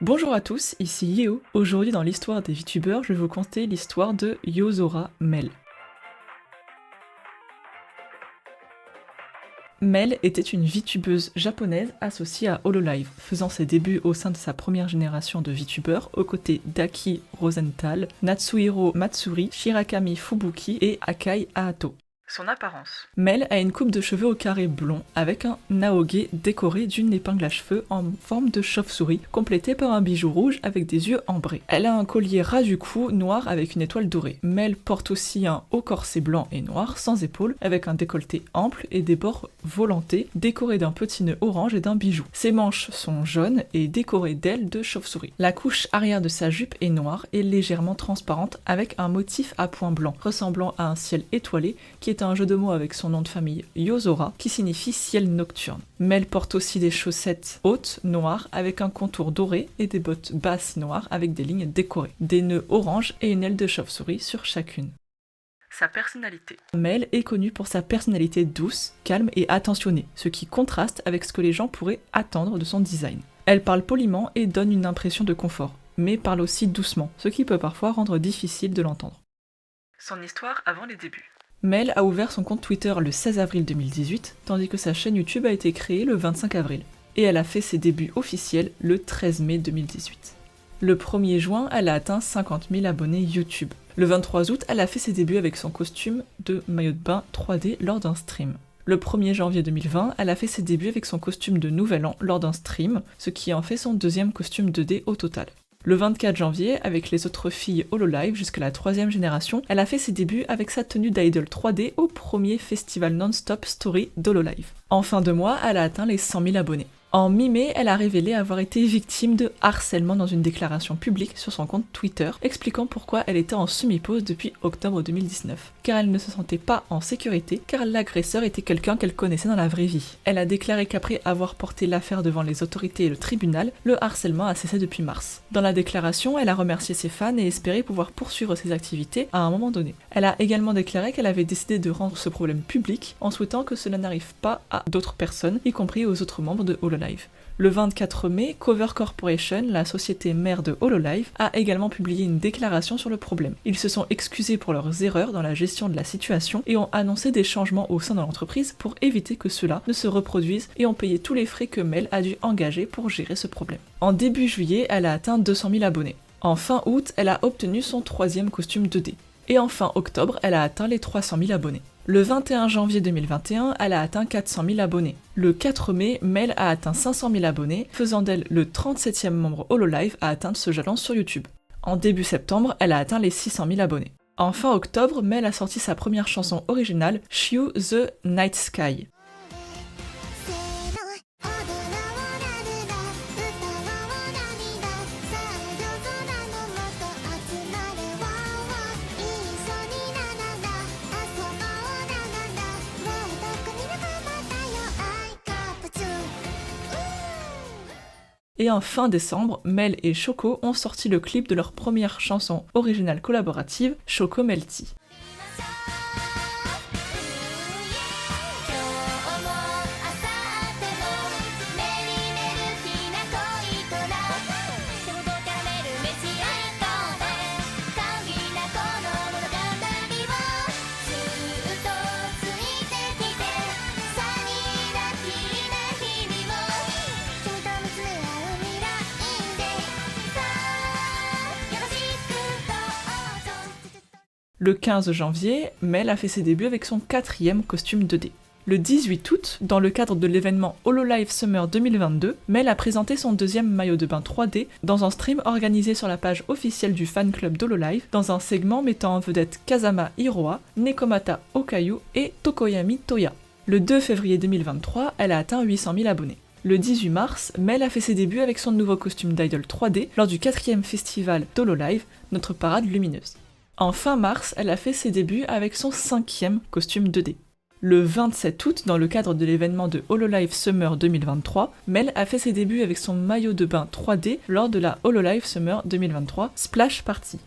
Bonjour à tous, ici Yeo. Aujourd'hui dans l'histoire des VTubers, je vais vous conter l'histoire de Yozora Mel. Mel était une VTubeuse japonaise associée à Hololive, faisant ses débuts au sein de sa première génération de VTubers aux côtés d'Aki Rosenthal, Natsuhiro Matsuri, Shirakami Fubuki et Akai Hato. Son apparence. Mel a une coupe de cheveux au carré blond avec un naoge décoré d'une épingle à cheveux en forme de chauve-souris, complété par un bijou rouge avec des yeux ambrés. Elle a un collier ras du cou noir avec une étoile dorée. Mel porte aussi un haut corset blanc et noir sans épaules avec un décolleté ample et des bords volantés décorés d'un petit nœud orange et d'un bijou. Ses manches sont jaunes et décorées d'ailes de chauve-souris. La couche arrière de sa jupe est noire et légèrement transparente avec un motif à points blancs ressemblant à un ciel étoilé qui est un jeu de mots avec son nom de famille Yozora qui signifie ciel nocturne. Mel porte aussi des chaussettes hautes noires avec un contour doré et des bottes basses noires avec des lignes décorées, des nœuds orange et une aile de chauve-souris sur chacune. Sa personnalité. Mel est connue pour sa personnalité douce, calme et attentionnée, ce qui contraste avec ce que les gens pourraient attendre de son design. Elle parle poliment et donne une impression de confort, mais parle aussi doucement, ce qui peut parfois rendre difficile de l'entendre. Son histoire avant les débuts. Mel a ouvert son compte Twitter le 16 avril 2018, tandis que sa chaîne YouTube a été créée le 25 avril, et elle a fait ses débuts officiels le 13 mai 2018. Le 1er juin, elle a atteint 50 000 abonnés YouTube. Le 23 août, elle a fait ses débuts avec son costume de maillot de bain 3D lors d'un stream. Le 1er janvier 2020, elle a fait ses débuts avec son costume de Nouvel An lors d'un stream, ce qui en fait son deuxième costume 2D au total. Le 24 janvier, avec les autres filles Hololive jusqu'à la 3e génération, elle a fait ses débuts avec sa tenue d'idol 3D au premier festival non-stop story d'Hololive. En fin de mois, elle a atteint les 100 000 abonnés. En mi-mai, elle a révélé avoir été victime de harcèlement dans une déclaration publique sur son compte Twitter, expliquant pourquoi elle était en semi-pause depuis octobre 2019. Car elle ne se sentait pas en sécurité, car l'agresseur était quelqu'un qu'elle connaissait dans la vraie vie. Elle a déclaré qu'après avoir porté l'affaire devant les autorités et le tribunal, le harcèlement a cessé depuis mars. Dans la déclaration, elle a remercié ses fans et espéré pouvoir poursuivre ses activités à un moment donné. Elle a également déclaré qu'elle avait décidé de rendre ce problème public en souhaitant que cela n'arrive pas à d'autres personnes, y compris aux autres membres de Hololive. Le 24 mai, Cover Corporation, la société mère de Hololive, a également publié une déclaration sur le problème. Ils se sont excusés pour leurs erreurs dans la gestion de la situation et ont annoncé des changements au sein de l'entreprise pour éviter que cela ne se reproduise et ont payé tous les frais que Mel a dû engager pour gérer ce problème. En début juillet, elle a atteint 200 000 abonnés. En fin août, elle a obtenu son 3e costume 2D. Et en fin octobre, elle a atteint les 300 000 abonnés. Le 21 janvier 2021, elle a atteint 400 000 abonnés. Le 4 mai, Mel a atteint 500 000 abonnés, faisant d'elle le 37e membre Hololive à atteindre ce jalon sur YouTube. En début septembre, elle a atteint les 600 000 abonnés. En fin octobre, Mel a sorti sa première chanson originale, Shue the Night Sky. Et en fin décembre, Mel et Shoko ont sorti le clip de leur première chanson originale collaborative, Shoko Melty. Le 15 janvier, Mel a fait ses débuts avec son 4e costume 2D. Le 18 août, dans le cadre de l'événement Hololive Summer 2022, Mel a présenté son 2e maillot de bain 3D dans un stream organisé sur la page officielle du fan club d'Hololive, dans un segment mettant en vedette Kazama Hiroa, Nekomata Okayu et Tokoyami Toya. Le 2 février 2023, elle a atteint 800 000 abonnés. Le 18 mars, Mel a fait ses débuts avec son nouveau costume d'idol 3D lors du 4e festival d'Hololive, notre parade lumineuse. En fin mars, elle a fait ses débuts avec son 5e costume 2D. Le 27 août, dans le cadre de l'événement de Hololive Summer 2023, Mel a fait ses débuts avec son maillot de bain 3D lors de la Hololive Summer 2023 Splash Party.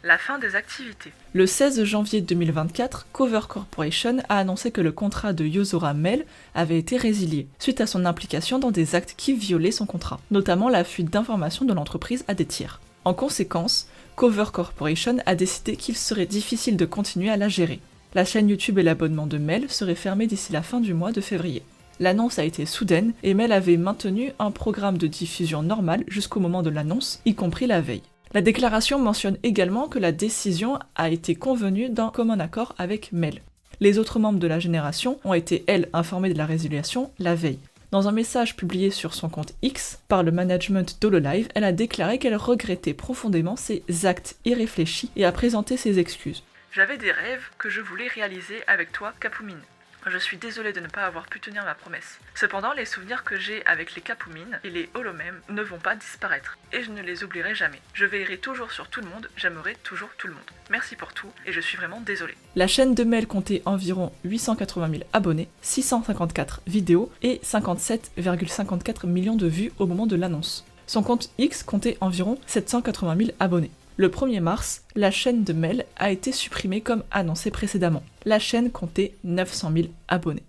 La fin des activités. Le 16 janvier 2024, Cover Corporation a annoncé que le contrat de Yozora Mel avait été résilié, suite à son implication dans des actes qui violaient son contrat, notamment la fuite d'informations de l'entreprise à des tiers. En conséquence, Cover Corporation a décidé qu'il serait difficile de continuer à la gérer. La chaîne YouTube et l'abonnement de Mel seraient fermés d'ici la fin du mois de février. L'annonce a été soudaine et Mel avait maintenu un programme de diffusion normal jusqu'au moment de l'annonce, y compris la veille. La déclaration mentionne également que la décision a été convenue d'un commun accord avec Mel. Les autres membres de la génération ont été, elles, informés de la résiliation la veille. Dans un message publié sur son compte X par le management d'Hololive, elle a déclaré qu'elle regrettait profondément ses actes irréfléchis et a présenté ses excuses. J'avais des rêves que je voulais réaliser avec toi, Capumine. Je suis désolée de ne pas avoir pu tenir ma promesse. Cependant, les souvenirs que j'ai avec les Capumines et les Holomèmes ne vont pas disparaître, et je ne les oublierai jamais. Je veillerai toujours sur tout le monde, j'aimerai toujours tout le monde. Merci pour tout, et je suis vraiment désolée. La chaîne de Mel comptait environ 880 000 abonnés, 654 vidéos et 57,54 millions de vues au moment de l'annonce. Son compte X comptait environ 780 000 abonnés. Le 1er mars, la chaîne de Mel a été supprimée comme annoncé précédemment. La chaîne comptait 900 000 abonnés.